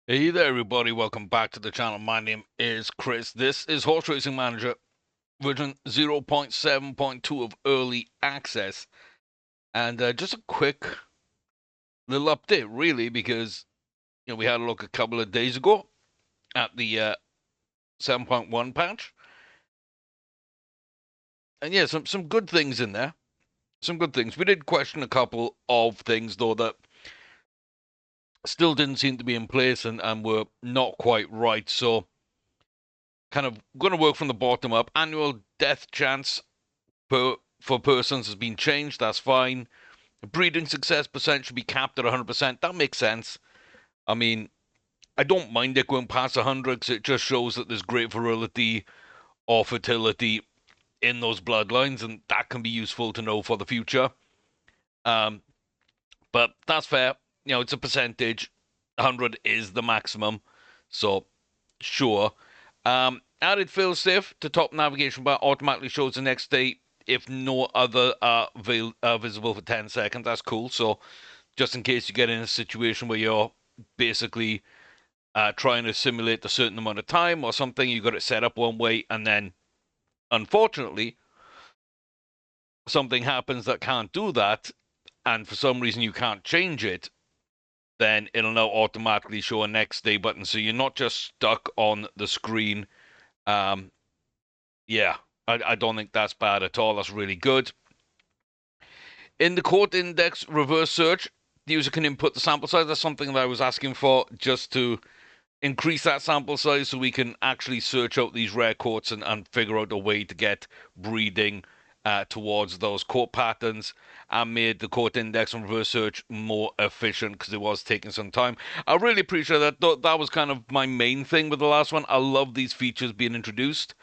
Hey there, everybody. Welcome back to the channel. My name is Chris. This is Horse Racing Manager version 0.7.2 of early access. And just a quick little update, really, because we had a look a couple of days ago at the 7.1 patch. And yeah, some good things in there. Some good things. We did question a couple of things, though, that still didn't seem to be in place and were not quite right. So, kind of going to work from the bottom up. Annual death chance for persons has been changed. That's fine. Breeding success percent should be capped at 100%. That makes sense. I mean, I don't mind it going past 100 because it just shows that there's great virility or fertility in those bloodlines, and that can be useful to know for the future. Um, but that's fair. It's a percentage. 100 is the maximum. So, sure. Added failsafe to top navigation bar automatically shows the next day if no other are visible for 10 seconds. That's cool. So, just in case you get in a situation where you're basically trying to simulate a certain amount of time or something, you got it set up one way, and then unfortunately, something happens that can't do that, and for some reason you can't change it, then it'll now automatically show a next day button. So you're not just stuck on the screen. Um, yeah, I don't think that's bad at all. That's really good. In the court index reverse search, the user can input the sample size. That's something that I was asking for, just to increase that sample size so we can actually search out these rare courts and figure out a way to get breeding towards those court patterns, and made the court index and reverse search more efficient because it was taking some time. I really appreciate that. That was kind of my main thing with the last one. I love these features being introduced.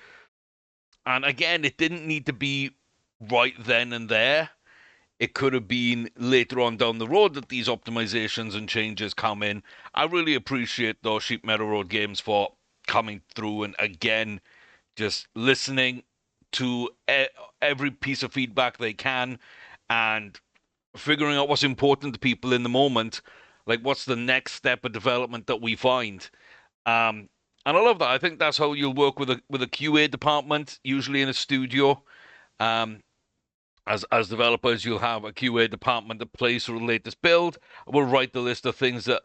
And again, it didn't need to be right then and there. It could have been later on down the road that these optimizations and changes come in. I really appreciate those Sheep Meadow Road games for coming through and again just listening to every piece of feedback they can and figuring out what's important to people in the moment. Like, what's the next step of development that we find? Um, and I love that. I think that's how you'll work with a QA department, usually in a studio. Um, as developers, you'll have a QA department that plays through the latest build. Will write the list of things that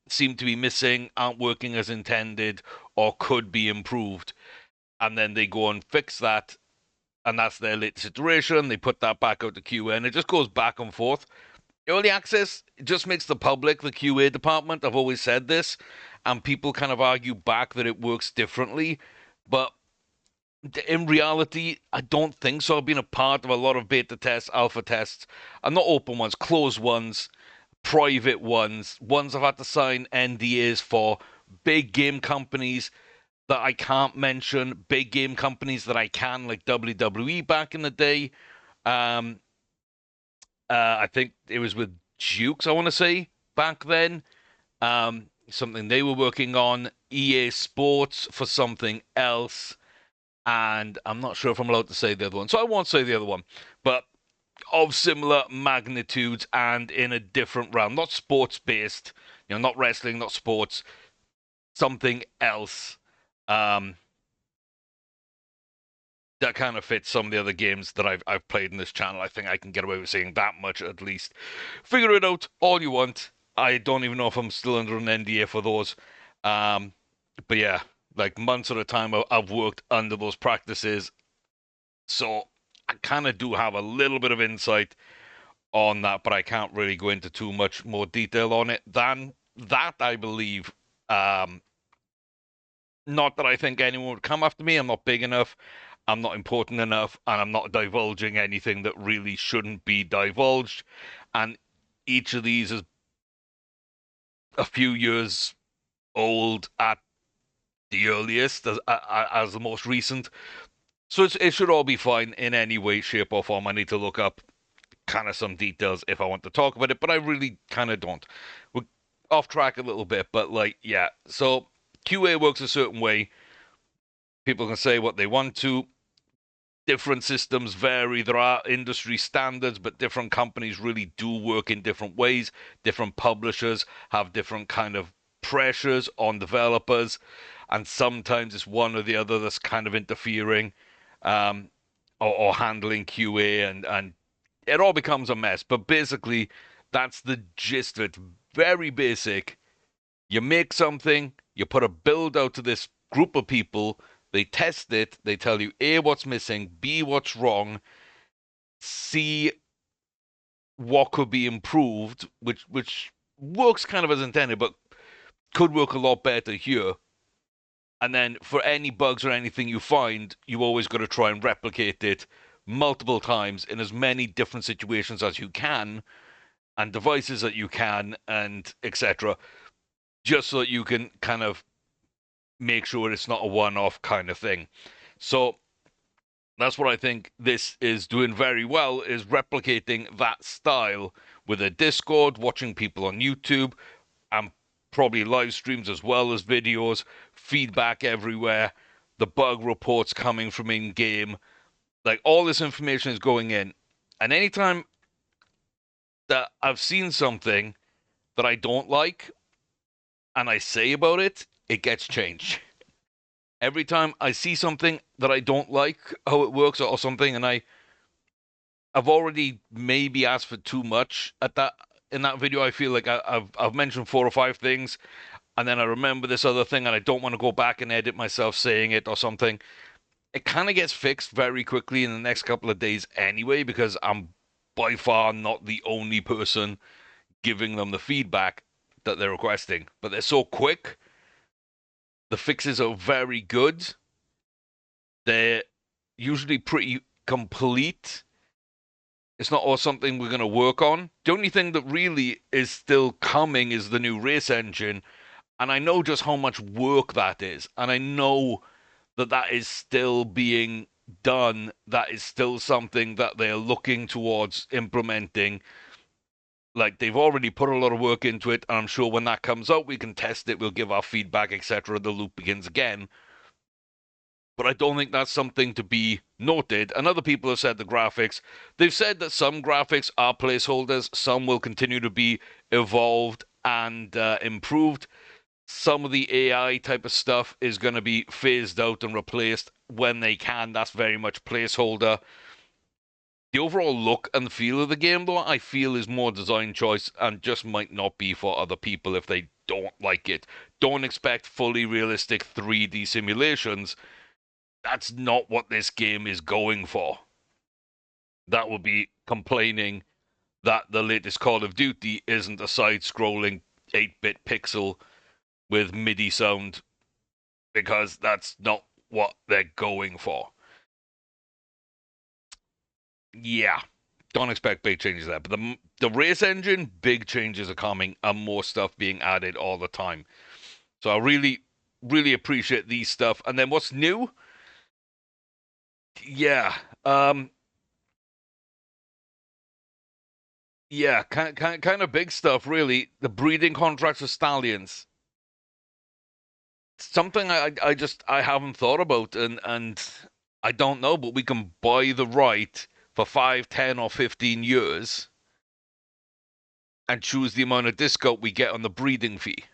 seem to be missing, aren't working as intended, or could be improved, and then they go and fix that. And that's their latest iteration. They put that back out to QA, and it just goes back and forth. Early access just makes the public the QA department. I've always said this, and people kind of argue back that it works differently, but in reality, I don't think so. I've been a part of a lot of beta tests, alpha tests, and not open ones, closed ones, private ones, ones I've had to sign NDAs for, big game companies that I can't mention, big game companies that I can, like WWE back in the day. Um, I think it was with Jukes, I want to say, back then. Something they were working on, EA Sports for something else, and I'm not sure if I'm allowed to say the other one, so I won't say the other one, but of similar magnitudes and in a different realm, not sports based, not wrestling, not sports, something else. Um, that kind of fits some of the other games that I've played in this channel. I think I can get away with saying that much at least. Figure it out all you want. I don't even know if I'm still under an NDA for those. Um, but yeah, like months at a time, I've worked under those practices, so I kind of do have a little bit of insight on that, but I can't really go into too much more detail on it than that, I believe. Um, Not that I think anyone would come after me. I'm not big enough. I'm not important enough, and I'm not divulging anything that really shouldn't be divulged. And each of these is a few years old at the earliest, as the most recent. So it should all be fine in any way, shape, or form. I need to look up kind of some details if I want to talk about it, but I really kind of don't. We're off track a little bit, but like, yeah. So QA works a certain way. People can say what they want to. Different systems vary. There are industry standards, but different companies really do work in different ways. Different publishers have different kind of pressures on developers, and sometimes it's one or the other that's kind of interfering, um, or handling QA, and it all becomes a mess. But basically, that's the gist of it. Very basic. You make something, you put a build out to this group of people, they test it, they tell you A, what's missing, B, what's wrong, C, what could be improved, which works kind of as intended, but could work a lot better here. And then for any bugs or anything you find, you always got to try and replicate it multiple times in as many different situations as you can and devices that you can, and etc., just so that you can kind of make sure it's not a one-off kind of thing. So that's what I think this is doing very well, is replicating that style with a Discord, watching people on YouTube, and probably live streams as well as videos, feedback everywhere, the bug reports coming from in-game. Like, all this information is going in. And anytime that I've seen something that I don't like and I say about it, it gets changed. Every time I see something that I don't like how it works or something, and I've already maybe asked for too much at that in that video. I feel like I've mentioned 4 or 5 things, and then I remember this other thing, and I don't want to go back and edit myself saying it or something. It kind of gets fixed very quickly in the next couple of days anyway, because I'm by far not the only person giving them the feedback that they're requesting. But they're so quick. The fixes are very good. They're usually pretty complete. It's not all something we're going to work on. The only thing that really is still coming is the new race engine. And I know just how much work that is. And I know that that is still being done. That is still something that they're looking towards implementing. Like, they've already put a lot of work into it. And I'm sure when that comes out, we can test it. We'll give our feedback, etc. The loop begins again. But I don't think that's something to be noted. And other people have said the graphics. They've said that some graphics are placeholders. Some will continue to be evolved and improved. Some of the AI type of stuff is going to be phased out and replaced when they can. That's very much placeholder. The overall look and feel of the game, though, I feel is more design choice and just might not be for other people if they don't like it. Don't expect fully realistic 3D simulations. That's not what this game is going for. That would be complaining that the latest Call of Duty isn't a side-scrolling 8-bit pixel with MIDI sound, because that's not what they're going for. Yeah, don't expect big changes there. But the race engine, big changes are coming and more stuff being added all the time. So I really, really appreciate these stuff. And then what's new? Yeah, yeah, kind of big stuff, really. The breeding contracts for stallions. Something I haven't thought about, and I don't know, but we can buy the right for 5, 10, or 15 years and choose the amount of discount we get on the breeding fee.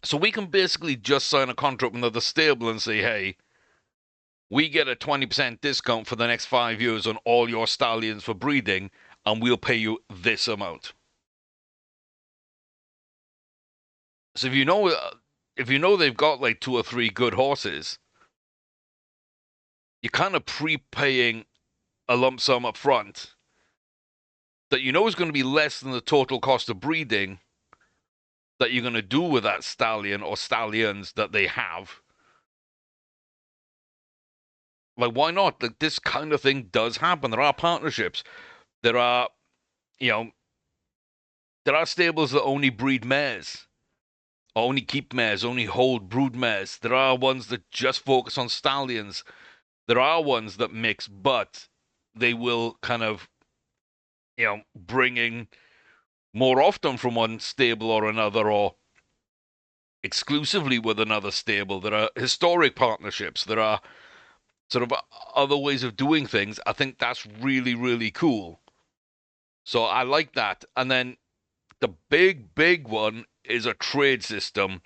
So we can basically just sign a contract with another stable and say, hey, we get a 20% discount for the next 5 years on all your stallions for breeding, and we'll pay you this amount. So if you know they've got like 2 or 3 good horses, you're kind of prepaying a lump sum up front that you know is going to be less than the total cost of breeding that you're going to do with that stallion or stallions that they have. Like, why not? Like, this kind of thing does happen. There are partnerships. There are, you know, there are stables that only breed mares, or only keep mares, only hold brood mares. There are ones that just focus on stallions. There are ones that mix, but they will kind of, bring in more often from one stable or another, or exclusively with another stable. There are historic partnerships. There are sort of other ways of doing things. I think that's really, really cool. So I like that. And then The big one is a trade system.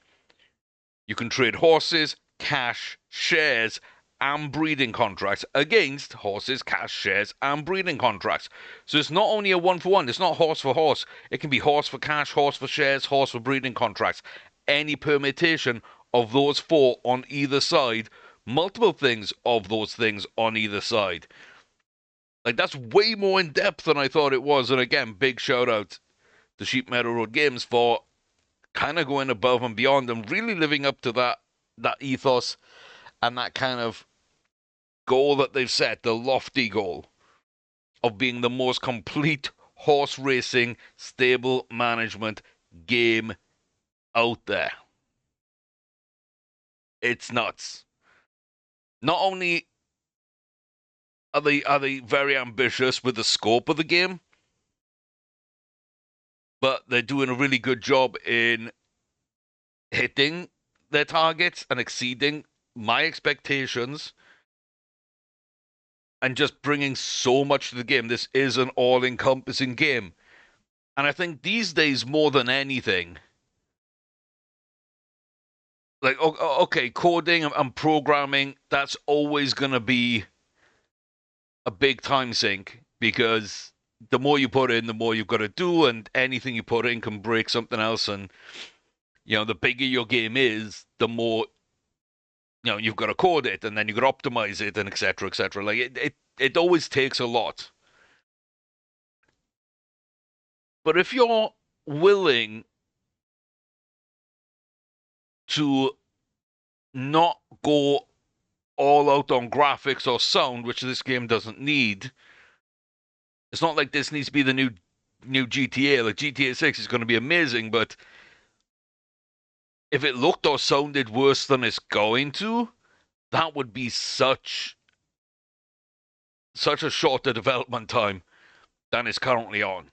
You can trade horses, cash, shares, and breeding contracts against horses, cash, shares, and breeding contracts. So it's not only a one for one, it's not horse for horse. It can be horse for cash, horse for shares, horse for breeding contracts. Any permutation of those four on either side, multiple things of those things on either side. Like, that's way more in depth than I thought it was. And again, big shout out to Sheep Meadow Road Games for kind of going above and beyond and really living up to that ethos and that kind of goal that they've set, the lofty goal of being the most complete horse racing stable management game out there. It's nuts. Not only are they very ambitious with the scope of the game, but they're doing a really good job in hitting their targets and exceeding my expectations and just bringing so much to the game. This is an all-encompassing game. And I think these days, more than anything, like, okay, coding and programming, that's always going to be a big time sink because the more you put in, the more you've got to do, and anything you put in can break something else. And, the bigger your game is, the more, you've got to code it, and then you've got to optimize it, and etc., etc. Like, it always takes a lot. But if you're willing to not go all out on graphics or sound, which this game doesn't need. It's not like this needs to be the new GTA. Like, GTA 6 is going to be amazing, but if it looked or sounded worse than it's going to, that would be such a shorter development time than it's currently on.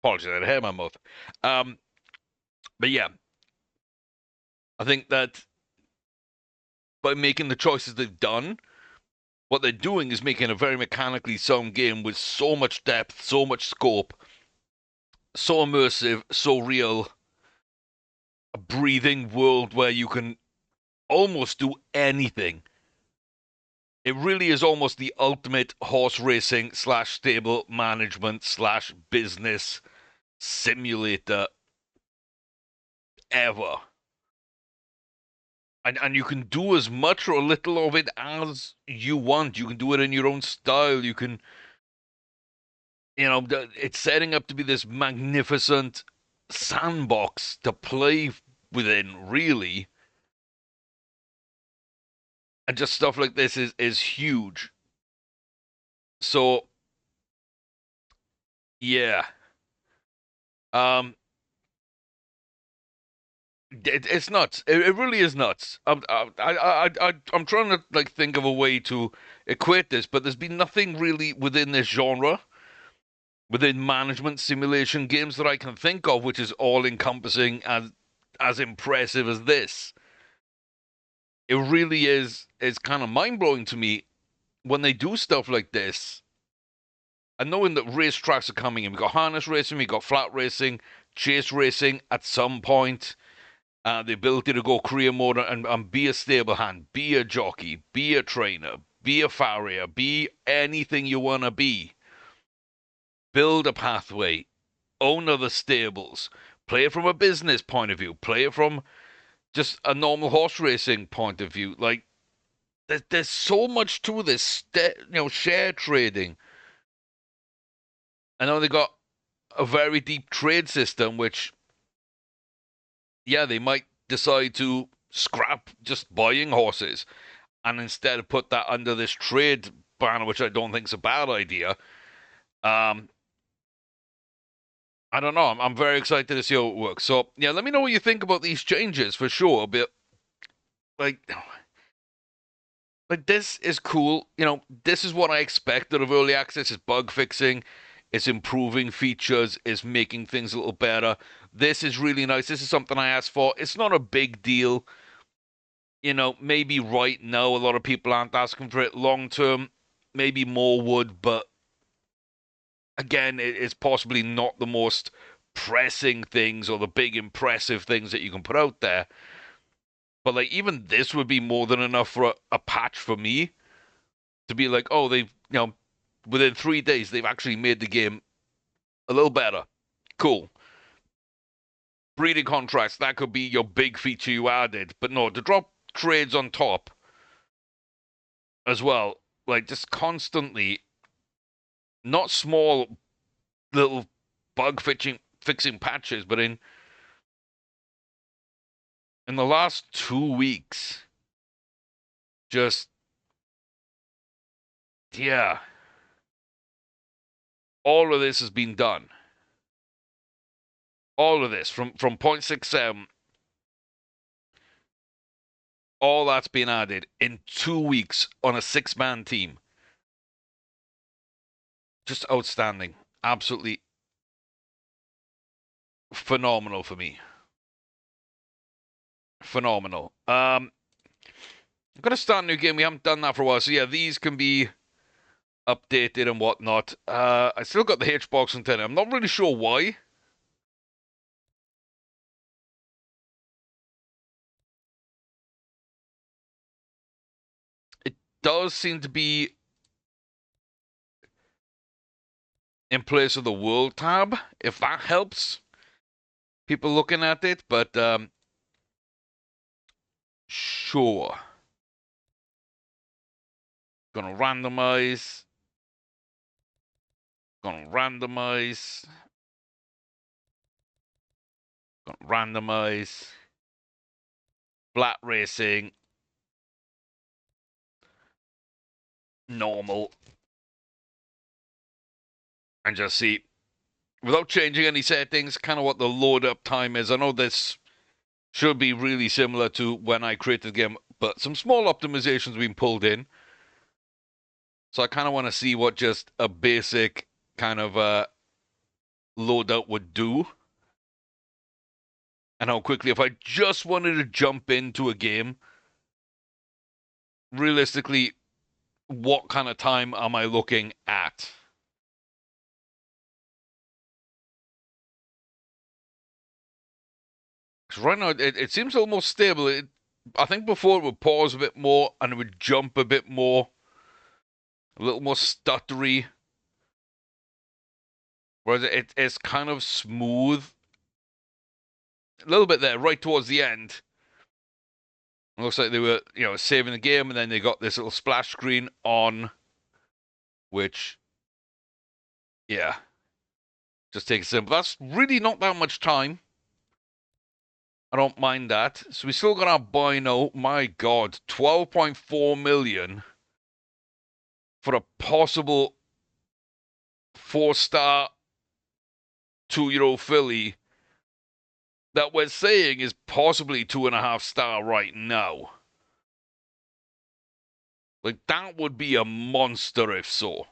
Apologies, I had hair in my mouth. But yeah, I think that by making the choices they've done, what they're doing is making a very mechanically sound game with so much depth, so much scope, so immersive, so real, a breathing world where you can almost do anything. It really is almost the ultimate horse racing slash stable management slash business simulator ever. And you can do as much or little of it as you want. You can do it in your own style. You can, it's setting up to be this magnificent sandbox to play within, really. And just stuff like this is huge. So, yeah. It's nuts. It really is nuts. I'm trying to like think of a way to equate this, but there's been nothing really within this genre, within management simulation games that I can think of, which is all encompassing and as impressive as this. It really is kind of mind blowing to me when they do stuff like this. And knowing that racetracks are coming in, we got harness racing, we got flat racing, chase racing at some point. The ability to go career mode and be a stable hand, be a jockey, be a trainer, be a farrier, be anything you want to be. Build a pathway, own other stables, play it from a business point of view, play it from just a normal horse racing point of view. Like, there's so much to this, share trading. I know they got a very deep trade system, which, yeah, they might decide to scrap just buying horses and instead put that under this trade banner, which I don't think is a bad idea. I don't know. I'm very excited to see how it works. So, yeah, let me know what you think about these changes for sure. But, like, this is cool. This is what I expected of early access. Is bug fixing, it's improving features, it's making things a little better. This is really nice. This is something I asked for. It's not a big deal. Maybe right now a lot of people aren't asking for it. Long term, maybe more would, but again, it's possibly not the most pressing things or the big impressive things that you can put out there. But like even this would be more than enough for a patch for me to be like, oh, they've within 3 days they've actually made the game a little better. Cool. Breeding contracts, that could be your big feature you added. But no, to drop trades on top as well, like just constantly, not small little bug fixing patches, but in the last 2 weeks, just yeah, all of this has been done. All of this from 0.67, all that's been added in 2 weeks on a 6-man team. Just outstanding. Absolutely phenomenal for me. Phenomenal. I'm gonna start a new game. We haven't done that for a while, so yeah, these can be updated and whatnot. I still got the Hitchbox antenna. I'm not really sure why. It does seem to be in place of the World tab, if that helps people looking at it. But sure. Gonna randomize. Gonna randomize. Gonna randomize. Flat racing. Normal. And just see, without changing any settings, kind of what the load up time is. I know this should be really similar to when I created the game, but some small optimizations have been pulled in. So I kind of want to see what just a basic kind of loadout would do. And how quickly, if I just wanted to jump into a game, realistically, what kind of time am I looking at? Because right now, it seems almost stable. I think before it would pause a bit more and it would jump a bit more, a little more stuttery. Whereas it's kind of smooth. A little bit there, right towards the end. It looks like they were, saving the game, and then they got this little splash screen on, which, yeah, just take it simple. That's really not that much time. I don't mind that. So we still got our Bino. My God, 12.4 million for a possible 4-star 2-year-old filly that we're saying is possibly 2.5-star right now. Like, that would be a monster if so.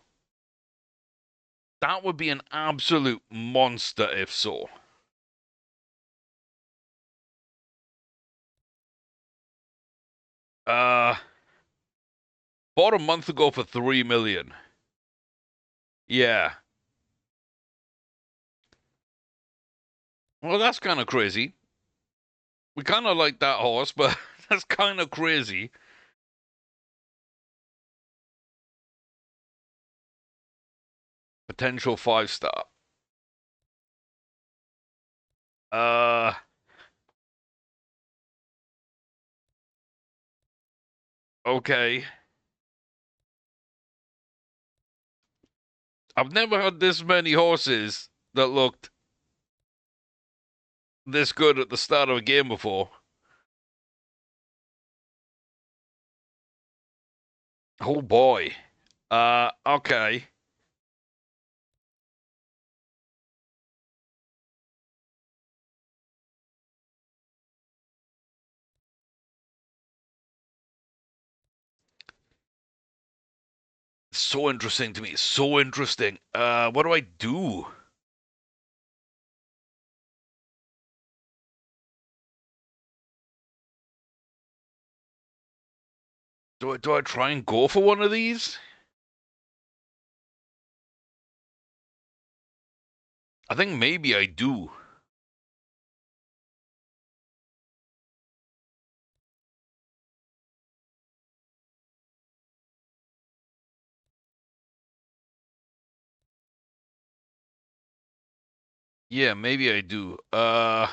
That would be an absolute monster if so. Bought a month ago for 3 million. Yeah. Well, that's kind of crazy. We kind of like that horse, but that's kind of crazy. Potential 5-star. Uh, okay. I've never had this many horses that looked this good at the start of a game before. Oh boy. Okay. So interesting to me. So interesting. What do I do? Do I try and go for one of these? I think maybe I do. Yeah, maybe I do. I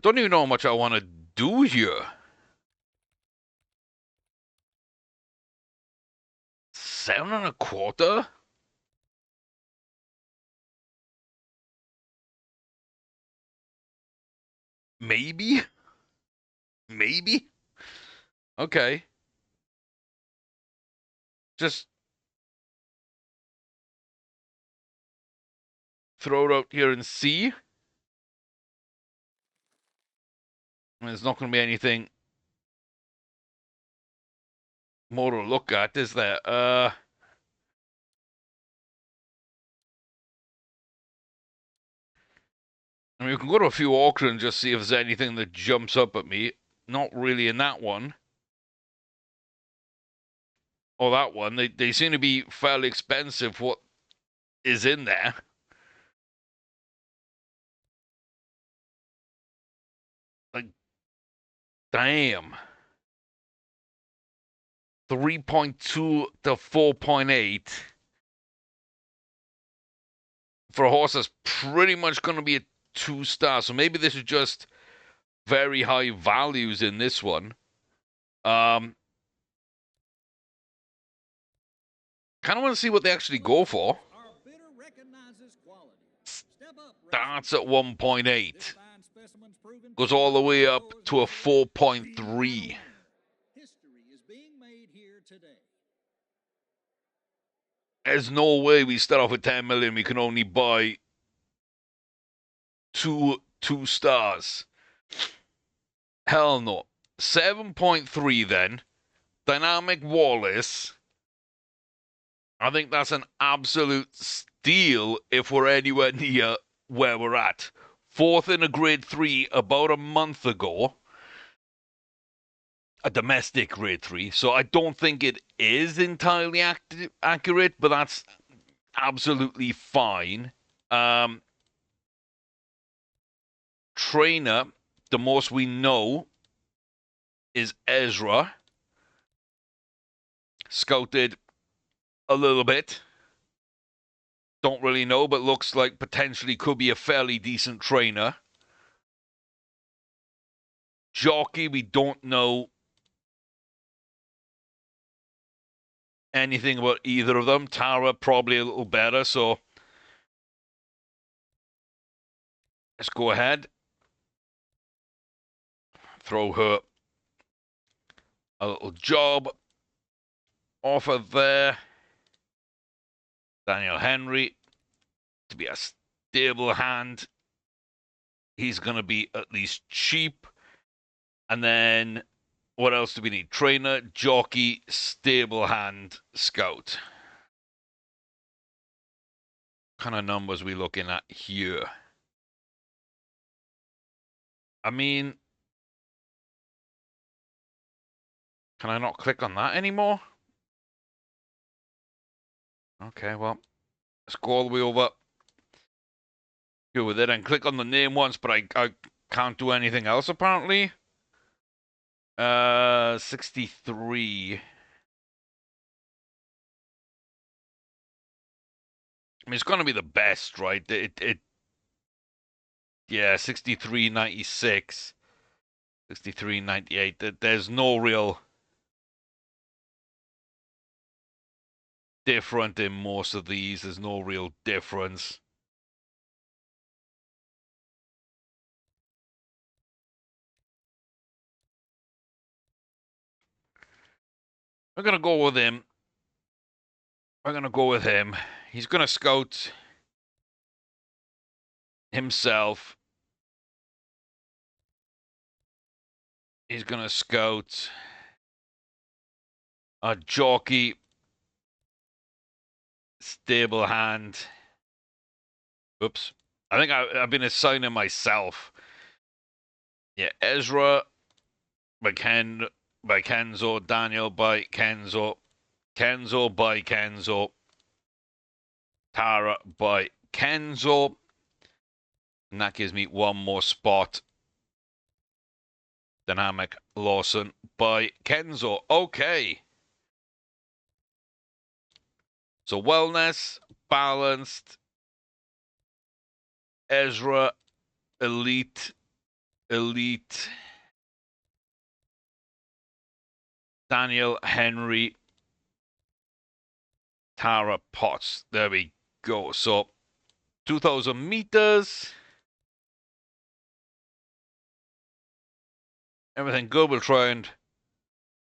don't even know how much I want to do here. 7.25? Maybe? Maybe? Okay. Just throw it out here and see. There's not going to be anything more to look at, is there? I mean, we can go to a few auctions and just see if there's anything that jumps up at me. Not really in that one. Or that one. They seem to be fairly expensive, what is in there. Like, damn. 3.2 to 4.8. For a horse that's pretty much going to be a 2-star. So maybe this is just very high values in this one. Kind of want to see what they actually go for. Starts at 1.8. Goes all the way up to a 4.3. There's no way we start off with 10 million. We can only buy two stars. Hell no. 7.3 then. Dynamic Wallace. I think that's an absolute steal if we're anywhere near where we're at. Fourth in a grade 3 about a month ago. A domestic grade 3. So I don't think it is entirely accurate, but that's absolutely fine. Trainer, the most we know is Ezra. Scouted a little bit. Don't really know, but looks like potentially could be a fairly decent trainer. Jockey, we don't know anything about either of them. Tara, probably a little better, so let's go ahead. Throw her a little job offer there. Daniel Henry to be a stable hand. He's going to be at least cheap. And then what else do we need? Trainer, jockey, stable hand, scout. What kind of numbers are we looking at here? I mean, can I not click on that anymore? Okay, well, let's go all the way over here with it and click on the name once, but I can't do anything else apparently. 63. I mean, it's going to be the best, right? Yeah, 63.96, 63.98. There's no real different in most of these. There's no real difference. We're going to go with him. We're going to go with him. He's going to scout himself. He's going to scout a jockey, stable hand. Oops. I think I've been assigning myself. Yeah, Ezra by Kenzo, Daniel by Kenzo. Kenzo by Kenzo. Tara by Kenzo. And that gives me one more spot. Dynamic Lawson by Kenzo. Okay. So wellness, balanced, Ezra, elite, Daniel Henry, Tara Potts. There we go. So 2,000 meters. Everything good. We'll try and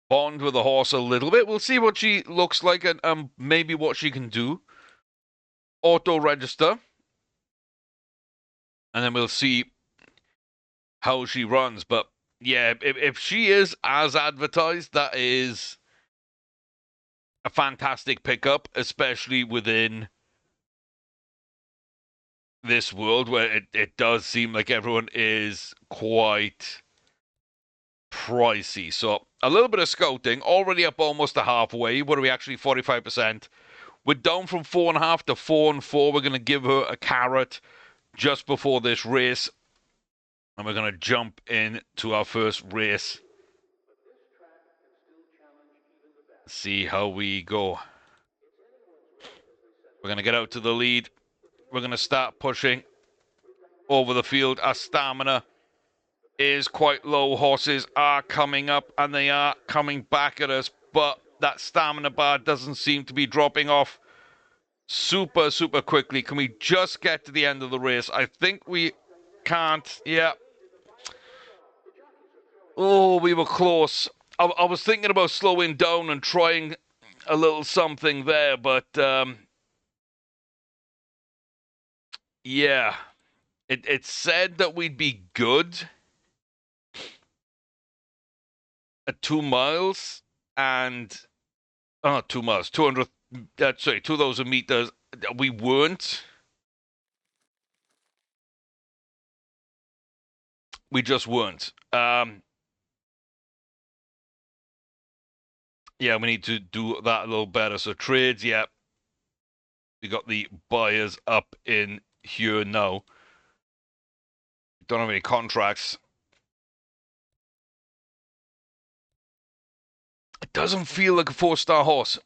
bond with the horse a little bit. We'll see what she looks like and maybe what she can do. Auto register. And then we'll see how she runs. But yeah, if she is as advertised, that is a fantastic pickup, especially within this world where it does seem like everyone is quite pricey. So a little bit of scouting, already up almost to halfway. What are we actually, 45%? We're down from 4.5 to 4 and 4. We're going to give her a carrot just before this race. And we're going to jump into our first race. See how we go. We're going to get out to the lead. We're going to start pushing over the field. Our stamina is quite low. Horses are coming up and they are coming back at us, but that stamina bar doesn't seem to be dropping off super quickly. Can we just get to the end of the race? I think we can't. Yeah. Oh, we were close. I was thinking about slowing down and trying a little something there, but yeah, it said that we'd be good at 2 miles and 2 miles, 200. 2,000 meters. We weren't. We just weren't. Yeah, we need to do that a little better. So trades, yeah. We got the buyers up in here now. Don't have any contracts. It doesn't feel like a 4-star horse.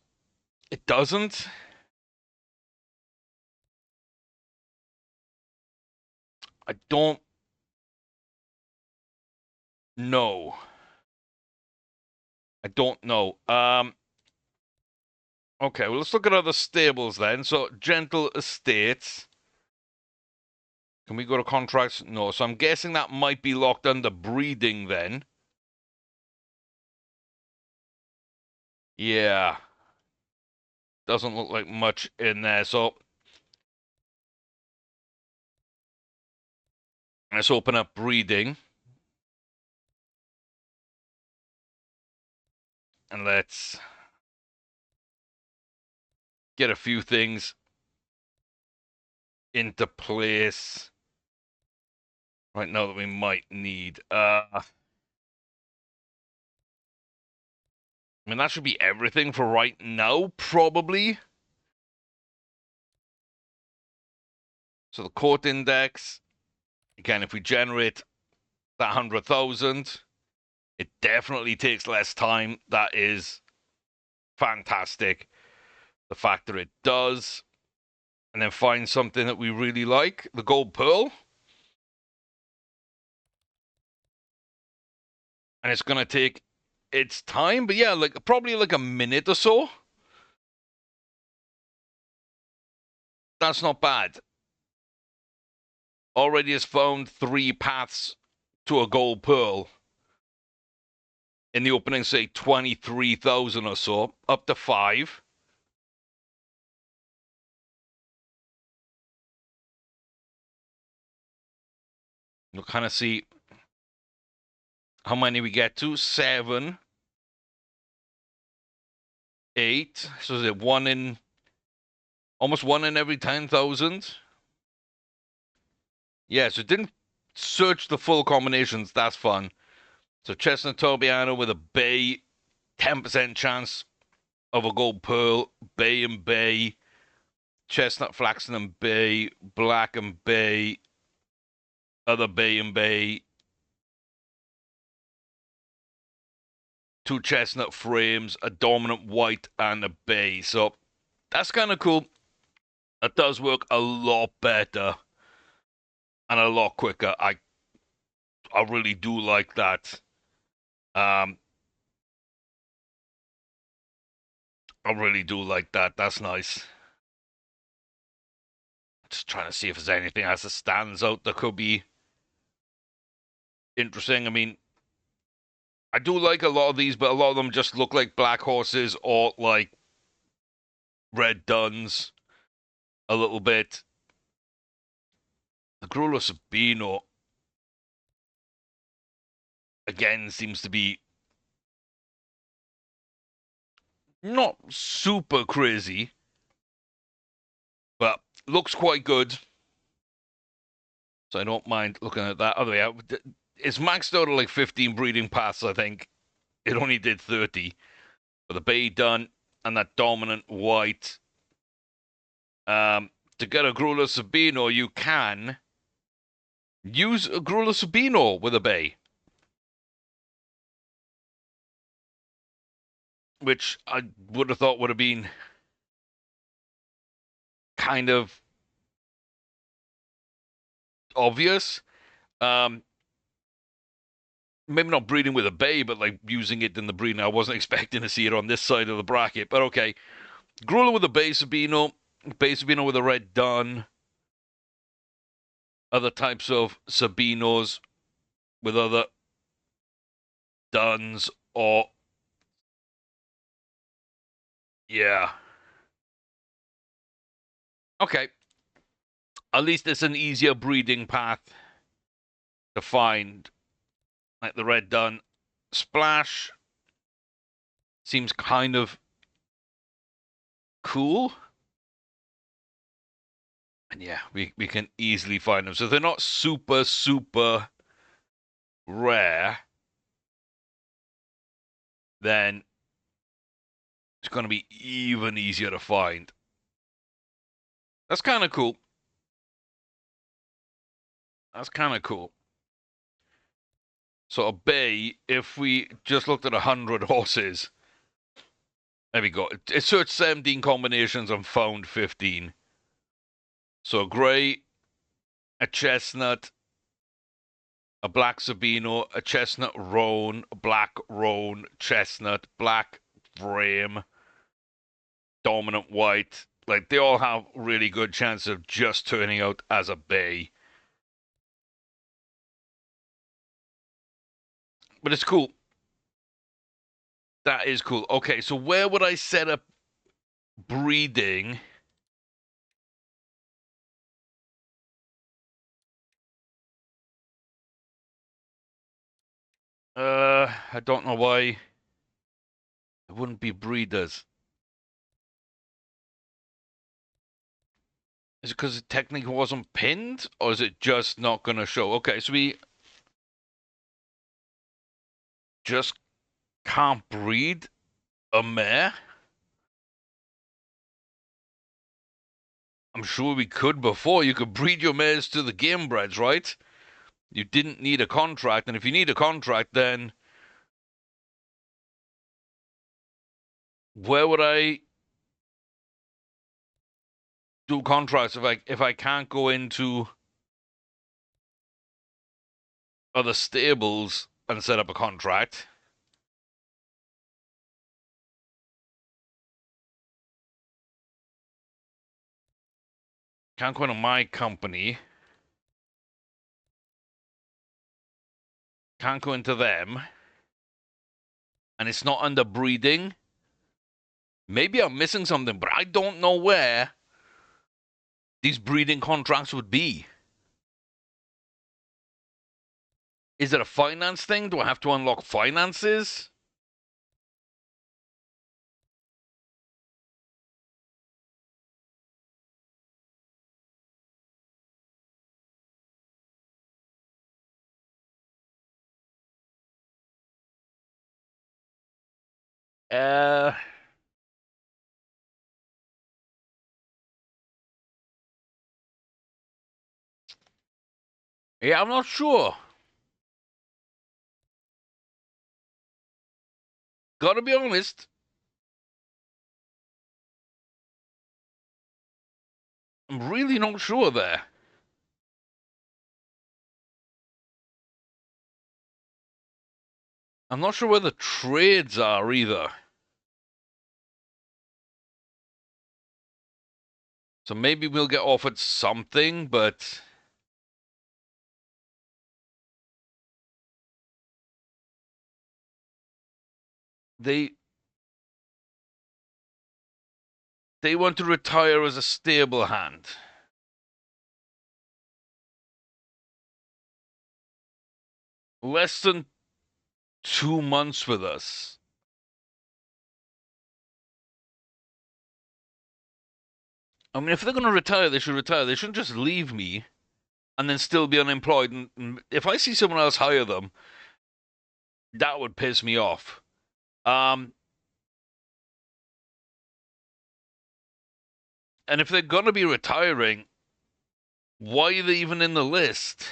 It doesn't. I don't know. I don't know. Okay, well, let's look at other stables then. So, Gentle Estates. Can we go to contracts? No. So I'm guessing that might be locked under breeding then. Yeah. Doesn't look like much in there. So let's open up breeding. And let's get a few things into place right now that we might need. I mean, that should be everything for right now, probably. So the court index, again, if we generate that 100,000, it definitely takes less time. That is fantastic. The fact that it does. And then find something that we really like. The gold pearl. And it's going to take its time. But yeah, like probably like a minute or so. That's not bad. Already has found 3 paths to a gold pearl. In the opening, say 23,000 or so. Up to 5. You'll kind of see how many we get to. 7. 8. So is it almost 1 in every 10,000? Yeah, so it didn't search the full combinations. That's fun. So Chestnut Tobiano with a bay, 10% chance of a gold pearl, bay and bay, chestnut, flaxen and bay, black and bay, other bay and bay, two chestnut frames, a dominant white, and a bay. So that's kind of cool. It does work a lot better and a lot quicker. I really do like that. Um, I really do like that. That's nice. Just trying to see if there's anything else that stands out that could be interesting. I mean, I do like a lot of these, but a lot of them just look like black horses or like red duns a little bit. The Grullo Sabino, again, seems to be not super crazy, but looks quite good. So I don't mind looking at that. Other way, it's maxed out at like 15 breeding paths, I think. It only did 30. But the bay done and that dominant white. To get a Grullo Sabino, you can use a Grullo Sabino with a bay, which I would have thought would have been kind of obvious. Um, Maybe not breeding with a bay, but like using it in the breeding. I wasn't expecting to see it on this side of the bracket, but okay. Grullo with a bay Sabino with a red dun, other types of Sabinos with other duns, or yeah. Okay. At least it's an easier breeding path to find. Like the red dun. Splash seems kind of cool. And yeah, we can easily find them. So they're not super, super rare. Then it's going to be even easier to find. That's kind of cool. That's kind of cool. So a bay, if we just looked at 100 horses, there we go. It searched 17 combinations and found 15. So a grey, a chestnut, a black Sabino, a chestnut roan, a black roan, chestnut, black frame, dominant white. Like, they all have really good chance of just turning out as a bay. But it's cool. That is cool. Okay, so where would I set up breeding? I don't know why it wouldn't be breeders. Is it because it technically wasn't pinned, or is it just not going to show? Okay, so we just can't breed a mare? I'm sure we could before. You could breed your mares to the game breds, right? You didn't need a contract, and if you need a contract, then where would I do contracts if I can't go into other stables and set up a contract? Can't go into my company. Can't go into them. And it's not under breeding. Maybe I'm missing something, but I don't know where these breeding contracts would be. Is it a finance thing? Do I have to unlock finances? Uh, Yeah, I'm not sure. Gotta be honest. I'm really not sure there. I'm not sure where the trades are either. So maybe we'll get offered something, but they want to retire as a stable hand. Less than 2 months with us. I mean, if they're going to retire, they should retire. They shouldn't just leave me and then still be unemployed. And if I see someone else hire them, that would piss me off. And if they're going to be retiring, why are they even in the list?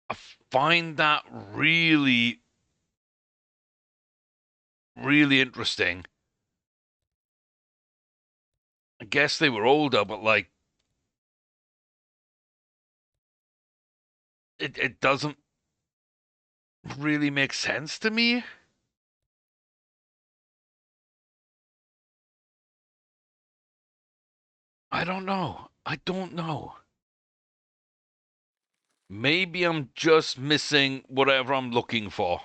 I find that really, really interesting. I guess they were older, but like, it doesn't really make sense to me. I don't know. I don't know. Maybe I'm just missing whatever I'm looking for.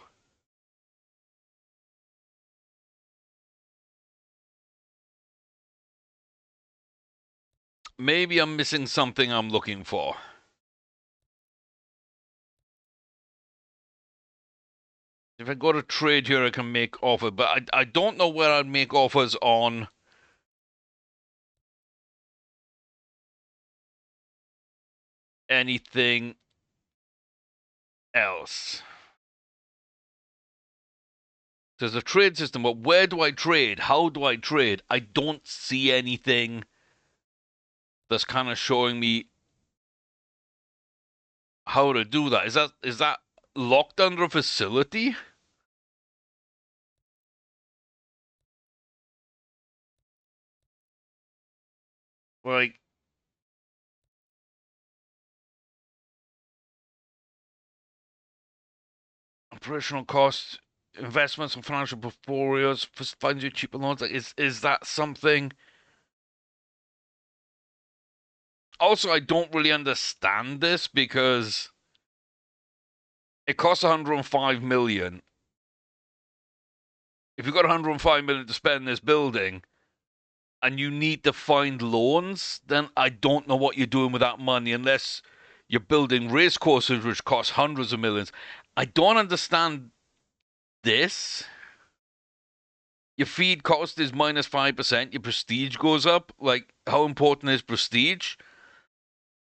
Maybe I'm missing something I'm looking for. If I go to trade here, I can make offer, but I don't know where I'd make offers on anything else. There's a trade system, but where do I trade? How do I trade? I don't see anything that's kind of showing me how to do that. Is that locked under a facility? Like operational costs, investments and financial portfolios, funds you cheaper loans. Like, is that something? Also, I don't really understand this because it costs 105 million. If you've got 105 million to spend in this building and you need to find loans, then I don't know what you're doing with that money unless you're building race courses which cost hundreds of millions. I don't understand this. Your feed cost is minus 5%, your prestige goes up. Like, how important is prestige?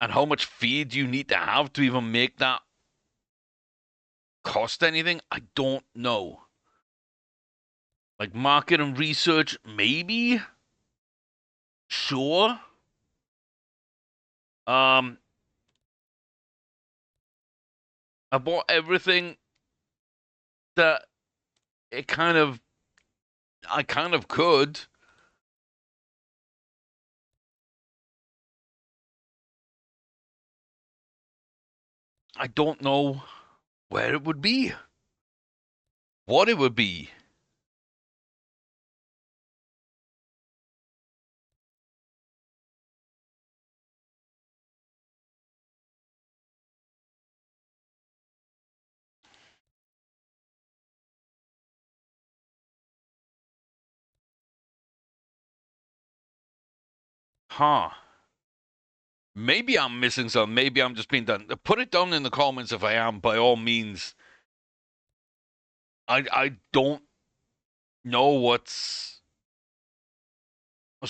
And how much feed do you need to have to even make that cost anything? I don't know. Like, market and research, maybe? Sure. Um, I bought everything that it kind of, I kind of could. I don't know where it would be, what it would be. Huh. Maybe I'm missing something. Maybe I'm just being done. Put it down in the comments if I am, by all means. I don't know what's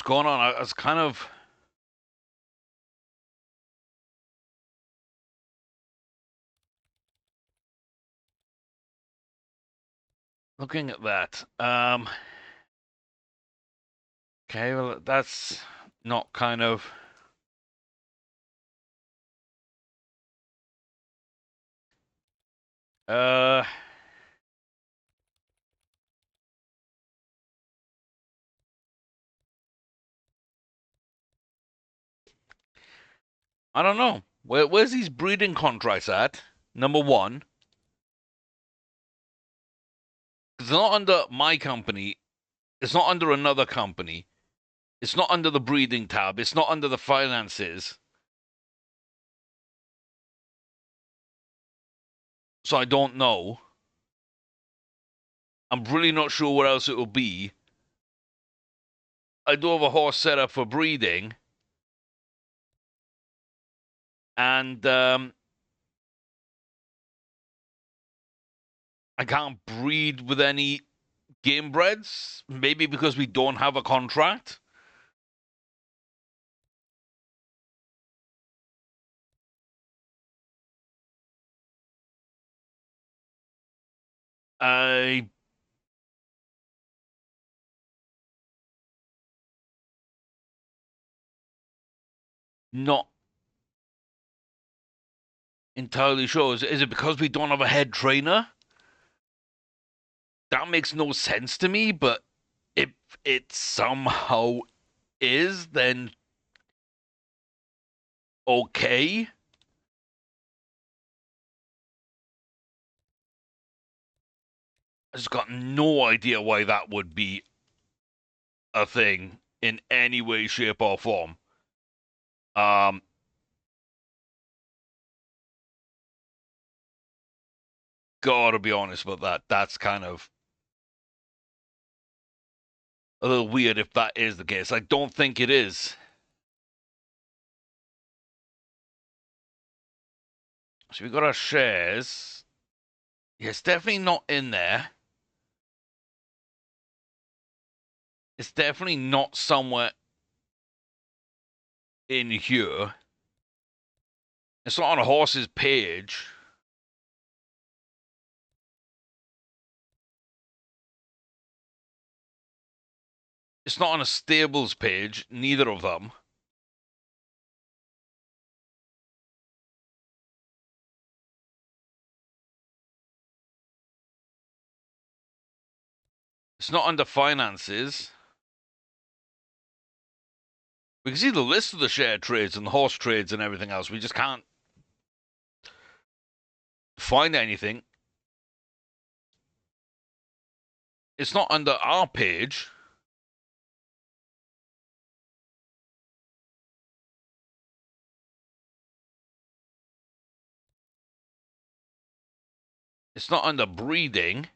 going on. I was kind of looking at that. Okay, well, that's not kind of Uh, I don't know. Where's these breeding contracts at? Number one, it's not under my company. It's not under another company. It's not under the breeding tab. It's not under the finances. So I don't know. I'm really not sure what else it will be. I do have a horse set up for breeding. And I can't breed with any game breds. Maybe because we don't have a contract. I not entirely sure. Is it because we don't have a head trainer? That makes no sense to me, but if it somehow is, then okay. I just got no idea why that would be a thing in any way, shape, or form. Um, Gotta be honest about that. That's kind of a little weird if that is the case. I don't think it is. So we got our shares. Yeah, it's definitely not in there. It's definitely not somewhere in here. It's not on a horse's page. It's not on a stables page. Neither of them. It's not under finances. We can see the list of the share trades and the horse trades and everything else. We just can't find anything. It's not under our page. It's not under breeding.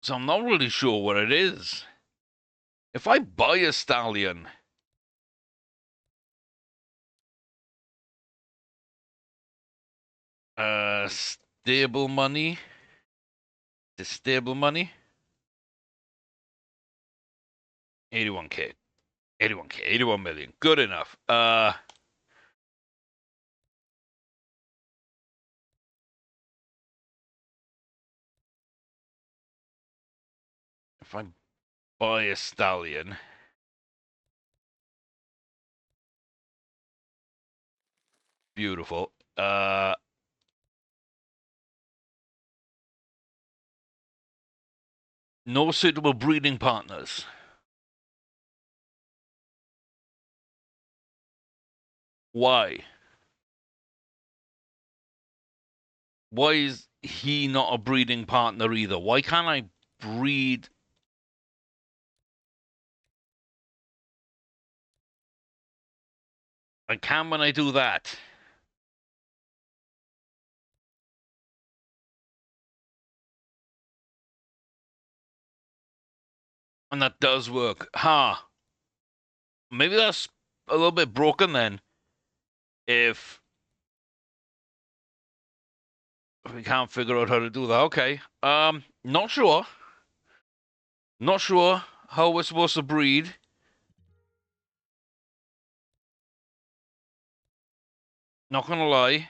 So I'm not really sure what it is. If I buy a stallion, stable money, the stable money, 81k, 81k, 81 million, good enough. If I buy a stallion, beautiful. No suitable breeding partners. Why? Why is he not a breeding partner either? Why can't I breed? I can when I do that. And that does work. Huh. Maybe that's a little bit broken then. If we can't figure out how to do that. Okay. Not sure. Not sure how we're supposed to breed. Not gonna lie.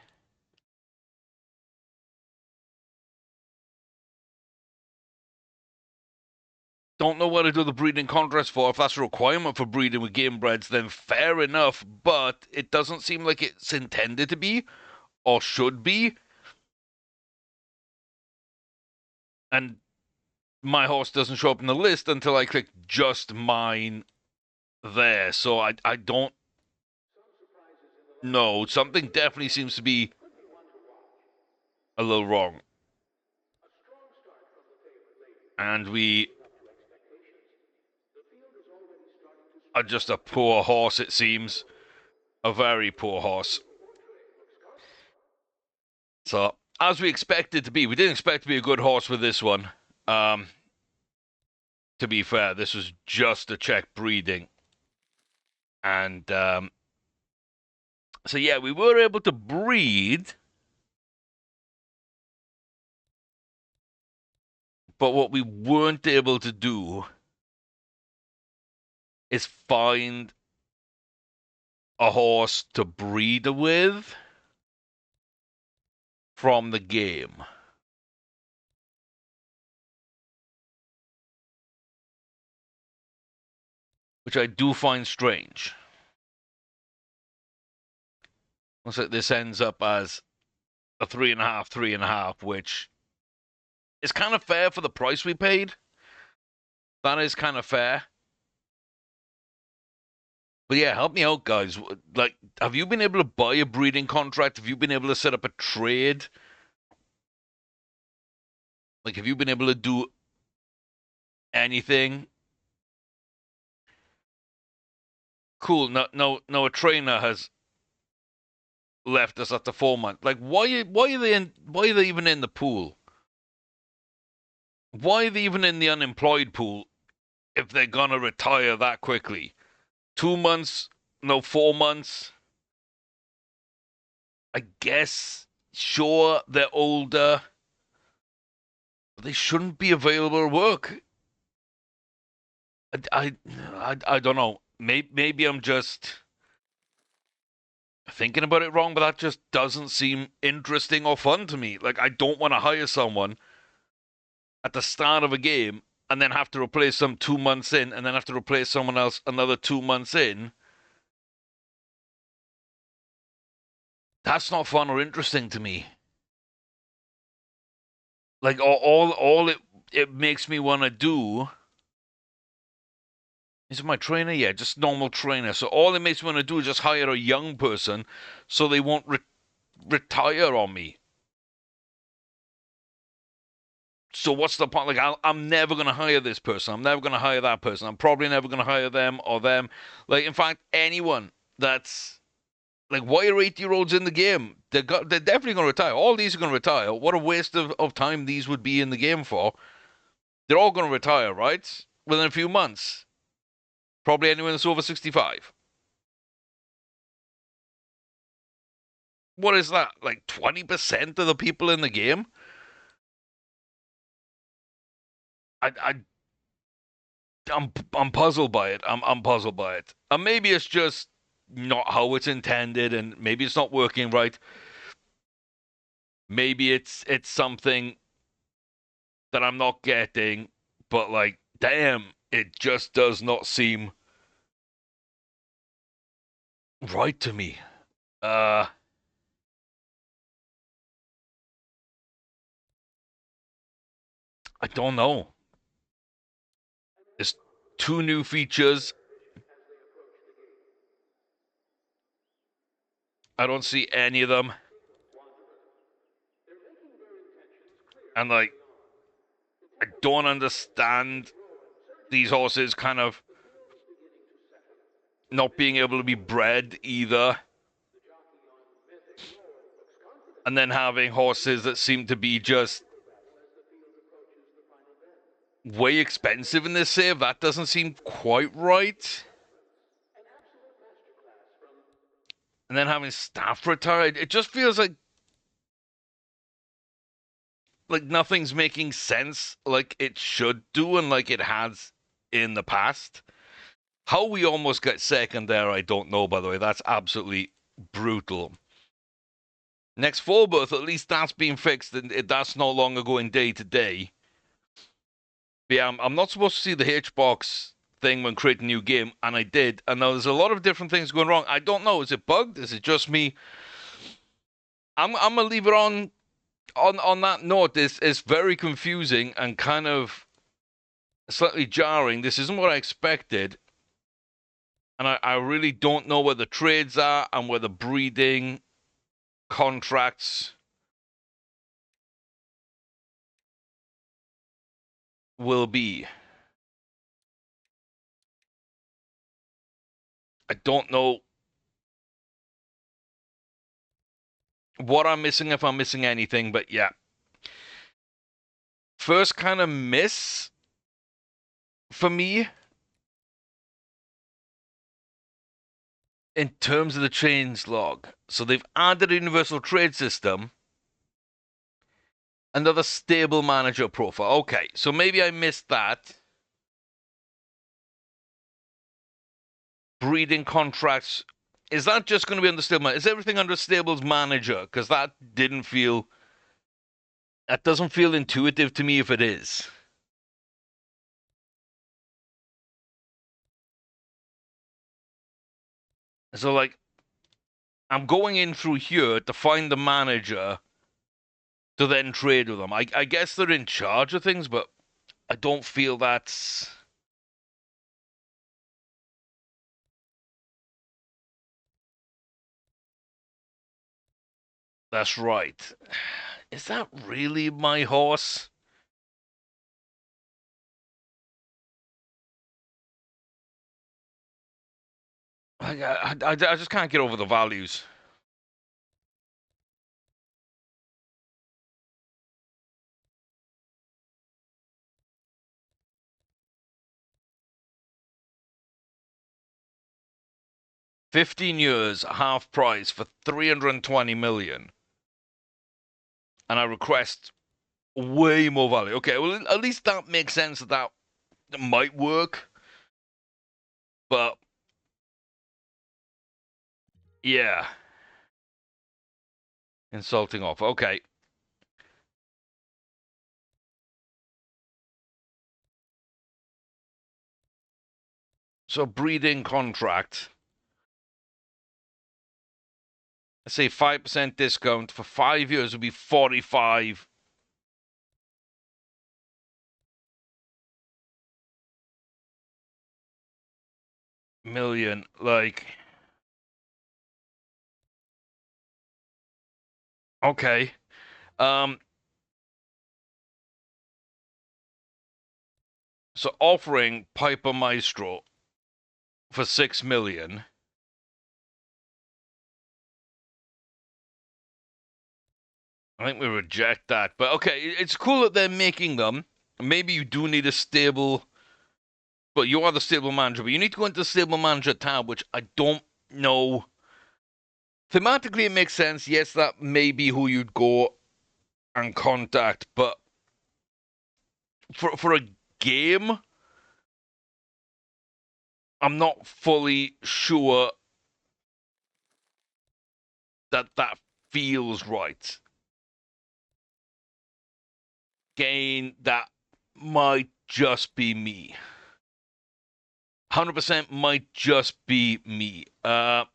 Don't know what to do the breeding contrast for. If that's a requirement for breeding with game breds, then fair enough. But it doesn't seem like it's intended to be or should be. And my horse doesn't show up in the list until I click just mine there. So I don't know. Something definitely seems to be a little wrong. And we are just a poor horse, it seems. A very poor horse. So, as we expected to be, we didn't expect to be a good horse with this one. To be fair, this was just a check breeding. And so, yeah, we were able to breed. But what we weren't able to do is find a horse to breed with from the game. Which I do find strange. Looks like this ends up as a 3.5, 3.5, which is kind of fair for the price we paid. That is kind of fair. But yeah, help me out, guys. Like, have you been able to buy a breeding contract? Have you been able to set up a trade? Like, have you been able to do anything? Cool. No, a trainer has left us after 4 months. Like, why are they even in the pool? Why are they even in the unemployed pool if they're gonna retire that quickly? 2 months? No, 4 months? I guess, sure, they're older, but they shouldn't be available to work. I don't know. Maybe I'm just thinking about it wrong, but that just doesn't seem interesting or fun to me. Like, I don't want to hire someone at the start of a game and then have to replace them 2 months in and then have to replace someone else another 2 months in. That's not fun or interesting to me. Like, all it makes me want to do. Is it my trainer? Yeah, just normal trainer. So all it makes me want to do is just hire a young person so they won't retire on me. So what's the point? Like, I'm never going to hire this person. I'm never going to hire that person. I'm probably never going to hire them or them. Like, in fact, anyone that's like, why are 8-year-olds in the game? They're definitely going to retire. All these are going to retire. What a waste of time these would be in the game for. They're all going to retire, right? Within a few months. Probably anyone that's over 65. What is that? Like 20% of the people in the game? I'm puzzled by it. I'm puzzled by it. And maybe it's just not how it's intended, and maybe it's not working right. Maybe it's something that I'm not getting, but like, damn, it just does not seem right to me. Uh, I don't know. There's 2 new features. I don't see any of them, and like, I don't understand these horses kind of not being able to be bred either. And then having horses that seem to be just way expensive in this save. That doesn't seem quite right. And then having staff retired, it just feels like nothing's making sense like it should do and like it has in the past. How we almost got second there, I don't know, by the way. That's absolutely brutal. Next full berth, at least that's been fixed and that's no longer going day to day. But yeah, I'm not supposed to see the H-box thing when creating a new game, and I did. And now there's a lot of different things going wrong. I don't know. Is it bugged? Is it just me? I'm gonna leave it on that note. It's very confusing and kind of slightly jarring. This isn't what I expected. And I really don't know where the trades are and where the breeding contracts will be. I don't know what I'm missing, if I'm missing anything, but yeah. First kind of miss for me in terms of the change log. So they've added a universal trade system, another stable manager profile. Okay, so maybe I missed that. Breeding contracts. Is that just going to be under stable? Is everything under stable's manager? Because that didn't feel. That doesn't feel intuitive to me if it is. So, like, I'm going in through here to find the manager to then trade with them. I guess they're in charge of things, but I don't feel that's. That's right. Is that really my horse? I just can't get over the values. $15, half price for 320 million. And I request way more value. Okay, well, at least that makes sense that might work. But yeah, insulting offer. Okay. So breeding contract. Let's say 5% discount for 5 years would be 45 million. Like, okay. So offering Piper Maestro for 6 million. I think we reject that. But okay, it's cool that they're making them. Maybe you do need a stable, but you are the stable manager. But you need to go into the stable manager tab, which I don't know. Thematically, it makes sense. Yes, that may be who you'd go and contact, but for a game, I'm not fully sure that that feels right. Again, that might just be me. 100% might just be me. Let's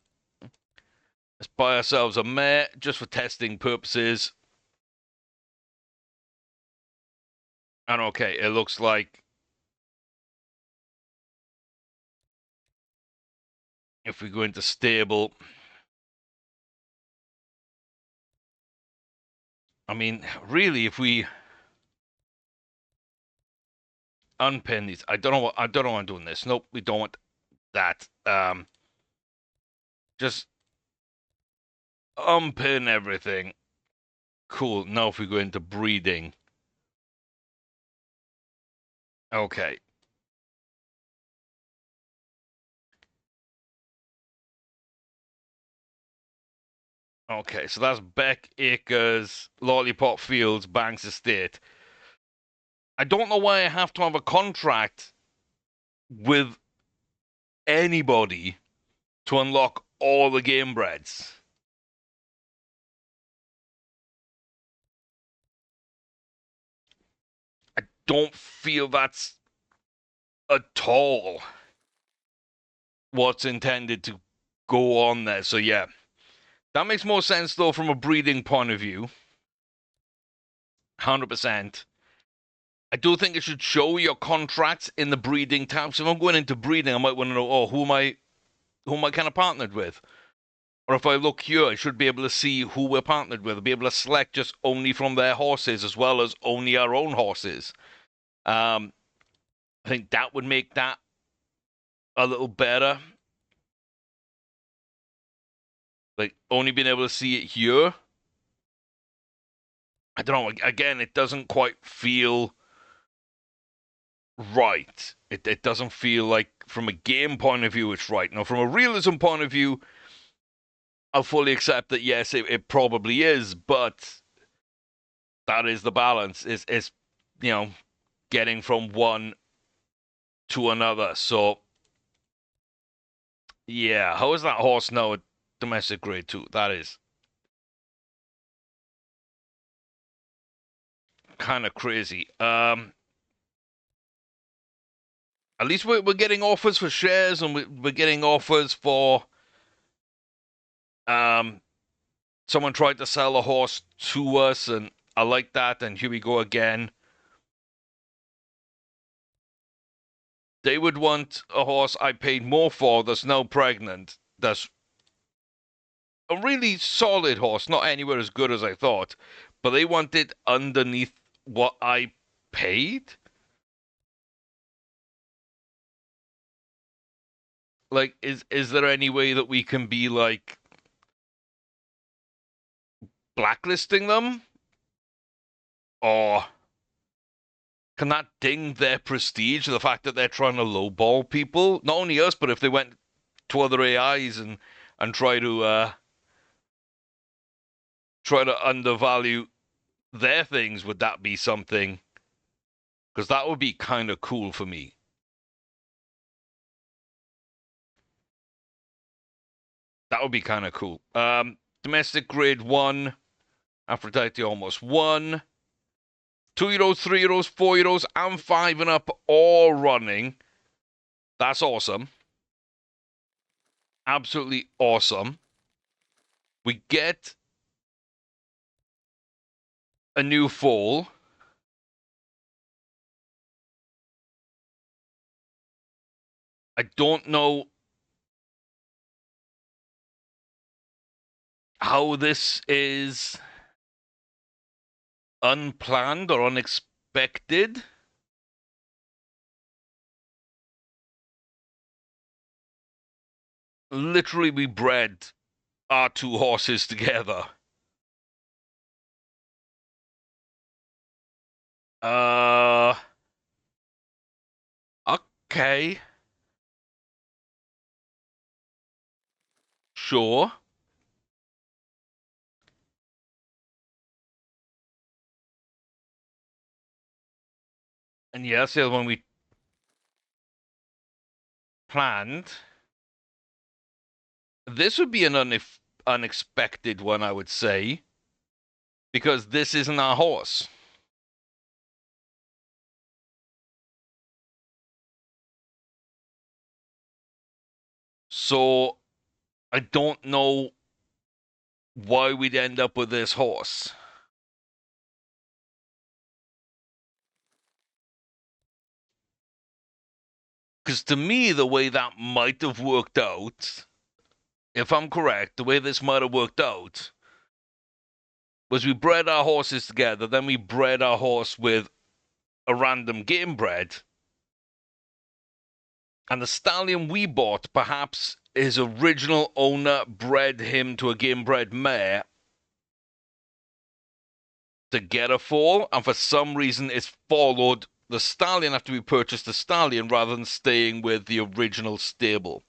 buy ourselves a mare just for testing purposes. And okay, it looks like if we go into stable, I mean, really, if we unpin these, I don't know what I'm doing this. Nope, we don't want that. Just unpin everything. Cool. Now if we go into breeding. Okay. Okay, so that's Beck Acres, Lollipop Fields, Banks Estate. I don't know why I have to have a contract with anybody to unlock all the game breads. don't feel that's at all what's intended to go on there. So yeah, that makes more sense though from a breeding point of view. 100%. I do think it should show your contracts in the breeding tab. So if I'm going into breeding, I might want to know, oh, who am I kind of partnered with? Or if I look here, I should be able to see who we're partnered with. I'll be able to select just only from their horses as well as only our own horses. I think that would make that a little better. Like, only being able to see it here. I don't know. Again, it doesn't quite feel right. It doesn't feel like, from a game point of view, it's right. Now, from a realism point of view, I'll fully accept that, yes, it probably is, but that is the balance. Is getting from one to another. So, yeah. How is that horse now at domestic grade 2? That is kind of crazy. At least we're getting offers for shares, and we're getting offers for someone tried to sell a horse to us, and I like that, and here we go again. They would want a horse I paid more for that's now pregnant. That's a really solid horse, not anywhere as good as I thought, but they want it underneath what I paid. Like, is there any way that we can be like blacklisting them? Or can that ding their prestige, the fact that they're trying to lowball people? Not only us, but if they went to other AIs and try to undervalue their things, would that be something? Because that would be kind of cool for me. That would be kind of cool. Domestic grade 1, Aphrodite almost won. 2-year-olds, 3-year-olds, 4-year-olds, and 5 and up all running. That's awesome. Absolutely awesome. We get a new foal. I don't know how this is unplanned or unexpected. Literally, we bred our 2 horses together. Okay. Sure. And yes, the other one we planned. This would be an unexpected one, I would say, because this isn't our horse. So I don't know why we'd end up with this horse. Because to me, the way that might have worked out, if I'm correct, the way this might have worked out was we bred our horses together, then we bred our horse with a random game bred, and the stallion we bought, perhaps his original owner bred him to a game bred mare to get a foal, and for some reason it's followed the stallion after we purchased the stallion rather than staying with the original stable.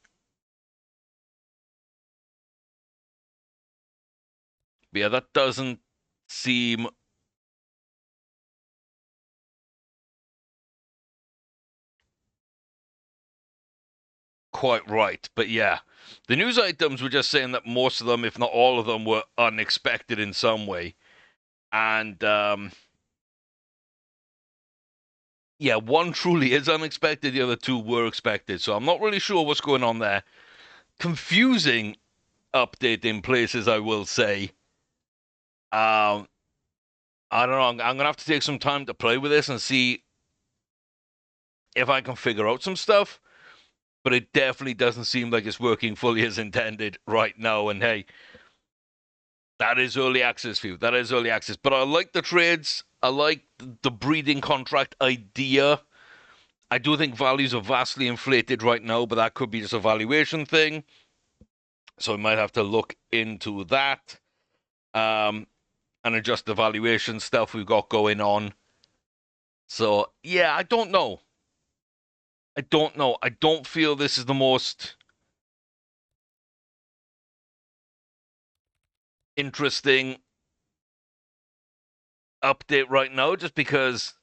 But yeah, that doesn't seem quite right. But yeah, the news items were just saying that most of them, if not all of them, were unexpected in some way. And yeah, one truly is unexpected. The other two were expected. So I'm not really sure what's going on there. Confusing update in places, I will say. Um, I don't know. I'm gonna have to take some time to play with this and see if I can figure out some stuff. But it definitely doesn't seem like it's working fully as intended right now. And hey, that is early access for you. That is early access. But I like the trades. I like the breeding contract idea. I do think values are vastly inflated right now, but that could be just a valuation thing. So we might have to look into that and adjust the valuation stuff we've got going on. So, yeah, I don't know. I don't know. I don't feel this is the most interesting update right now, just because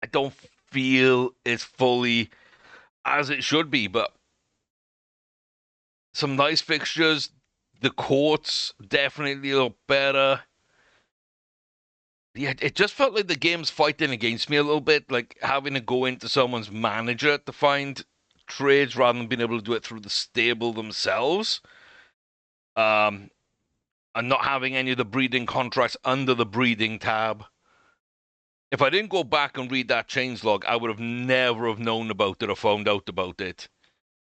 I don't feel it's fully as it should be. But some nice fixtures. The courts definitely look better. Yeah, it just felt like the game's fighting against me a little bit, like having to go into someone's manager to find trades rather than being able to do it through the stable themselves. Um, and not having any of the breeding contracts under the breeding tab. If I didn't go back and read that changelog, I would have never have known about it or found out about it.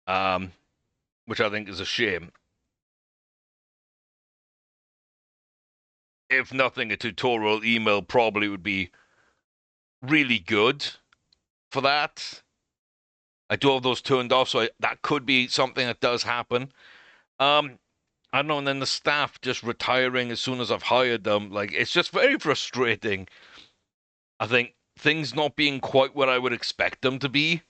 Um, which I think is a shame. If nothing, a tutorial email probably would be really good for that. I do have those turned off, so that could be something that does happen. I don't know, and then the staff just retiring as soon as I've hired them, like it's just very frustrating. I think things not being quite what I would expect them to be,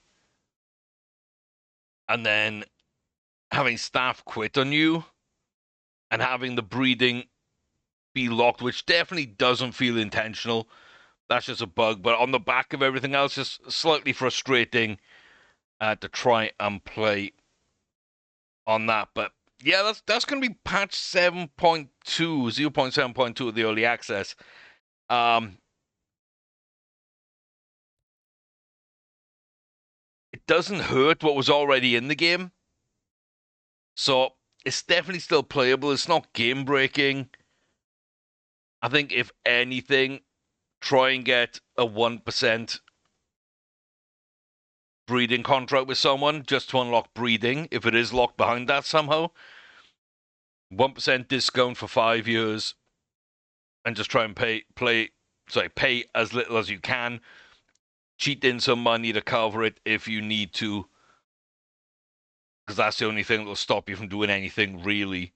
and then having staff quit on you and having the breeding be locked, which definitely doesn't feel intentional. That's just a bug, but on the back of everything else, just slightly frustrating to try and play on that. But yeah, that's going to be patch 7.2, 0.7.2 of the early access. Um, it doesn't hurt what was already in the game. So it's definitely still playable. It's not game breaking. I think if anything, try and get a 1% breeding contract with someone just to unlock breeding if it is locked behind that somehow. 1% discount for 5 years and just try and pay as little as you can. Cheat in some money to cover it if you need to, because that's the only thing that will stop you from doing anything really.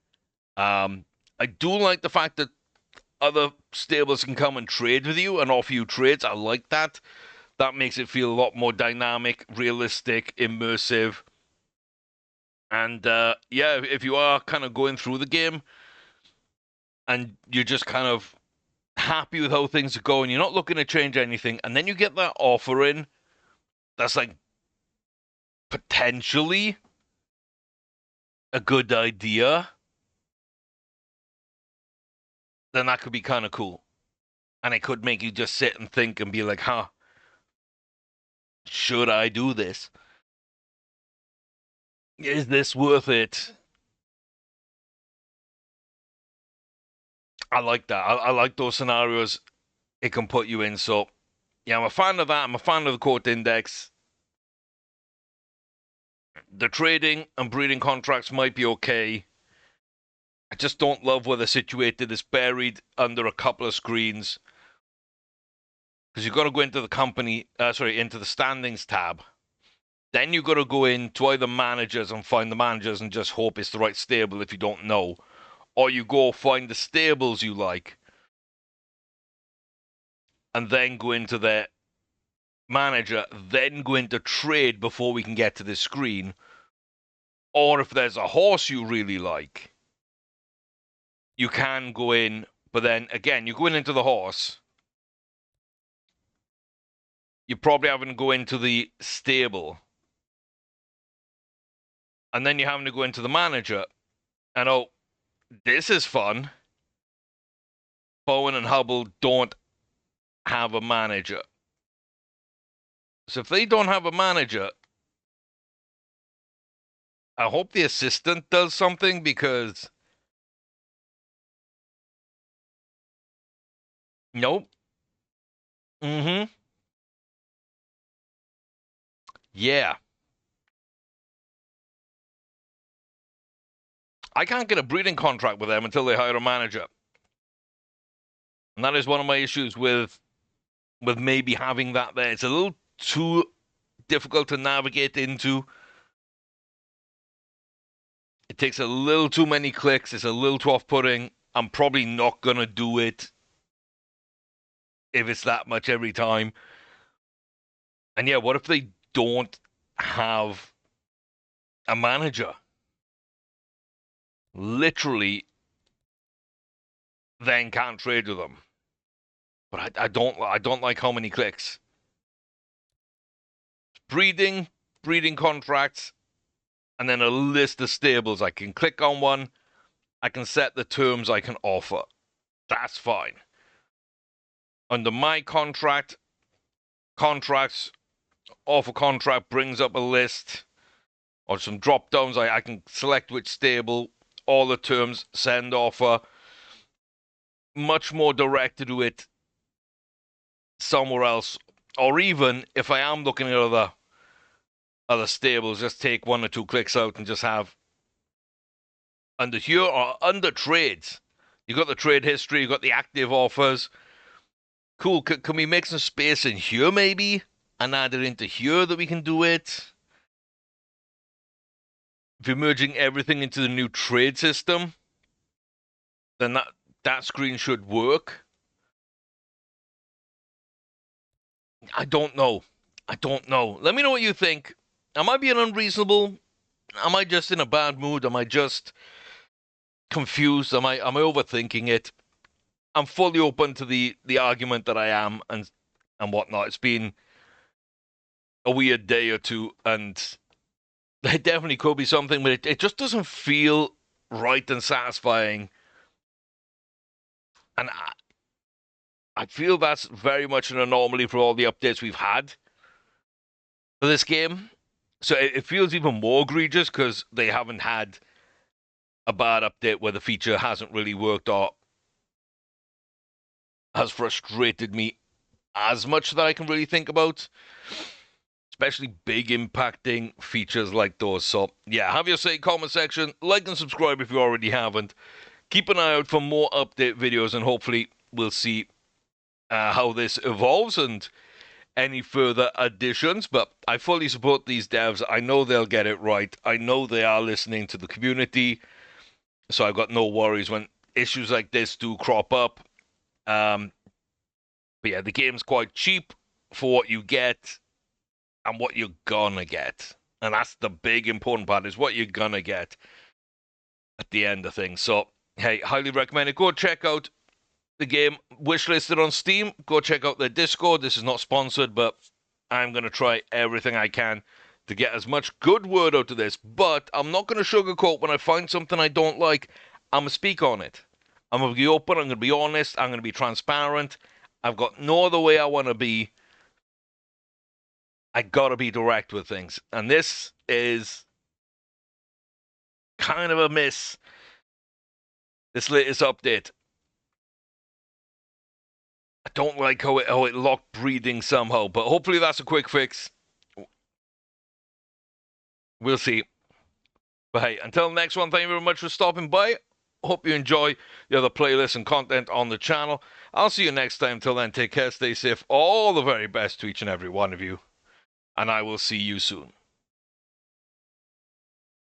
I do like the fact that other stables can come and trade with you and offer you trades. I like that. That makes it feel a lot more dynamic, realistic, immersive. And yeah, if you are kind of going through the game and you're just kind of happy with how things are going, you're not looking to change anything, and then you get that offer in that's like potentially a good idea, then that could be kind of cool. And it could make you just sit and think and be like, huh, should I do this? Is this worth it? I like that. I like those scenarios it can put you in. So, yeah, I'm a fan of that. I'm a fan of the court index. The trading and breeding contracts might be okay. I just don't love where they're situated. It's buried under a couple of screens because you've got to go into the into the standings tab. Then you've got to go into either managers and find the managers and just hope it's the right stable if you don't know. Or you go find the stables you like and then go into the manager, then go into trade before we can get to this screen. Or if there's a horse you really like, you can go in, but then again, you're going into the horse. You're probably having to go into the stable. And then you're having to go into the manager. And oh, this is fun. Bowen and Hubble don't have a manager. So if they don't have a manager, I hope the assistant does something, because nope. Mm-hmm. Yeah. I can't get a breeding contract with them until they hire a manager. And that is one of my issues with maybe having that there. It's a little too difficult to navigate into. It takes a little too many clicks. It's a little too off-putting. I'm probably not going to do it if it's that much every time. And yeah, what if they don't have a manager? Literally, then can't trade with them. But I don't like how many clicks. Breeding contracts, and then a list of stables. I can click on one. I can set the terms I can offer. That's fine. Under my contracts, offer contract brings up a list or some drop downs. I can select which stable, all the terms, send offer. Much more direct to do it somewhere else. Or even if I am looking at other stables, just take 1 or 2 clicks out and just have under here or under trades. You got the trade history, you got the active offers. Cool. Can we make some space in here maybe and add it into here that we can do it? If you're merging everything into the new trade system, then that screen should work. I don't know. Let me know what you think. Am I being unreasonable? Am I just in a bad mood? Am I just confused? Am I overthinking it? I'm fully open to the argument that I am and whatnot. It's been a weird day or two, and it definitely could be something, but it just doesn't feel right and satisfying. And I feel that's very much an anomaly for all the updates we've had for this game. So it feels even more egregious because they haven't had a bad update where the feature hasn't really worked or has frustrated me as much that I can really think about. Especially big impacting features like those. So yeah, have your say, comment section, like and subscribe if you already haven't. Keep an eye out for more update videos, and hopefully we'll see how this evolves and any further additions. But I fully support these devs. I know they'll get it right. I know they are listening to the community. So I've got no worries when issues like this do crop up. But yeah, the game's quite cheap for what you get and what you're gonna get. And that's the big important part, is what you're gonna get at the end of things. So, hey, highly recommend it. Go check out the game wishlisted on Steam. Go check out their Discord. This is not sponsored, but I'm going to try everything I can to get as much good word out of this. But I'm not going to sugarcoat when I find something I don't like. I'm going to speak on it. I'm going to be open. I'm going to be honest. I'm going to be transparent. I've got no other way I want to be. I got to be direct with things. And this is kind of a miss. This latest update. I don't like how it locked breathing somehow, but hopefully that's a quick fix. We'll see. But hey, until the next one, thank you very much for stopping by. Hope you enjoy the other playlists and content on the channel. I'll see you next time. Till then, take care, stay safe. All the very best to each and every one of you. And I will see you soon.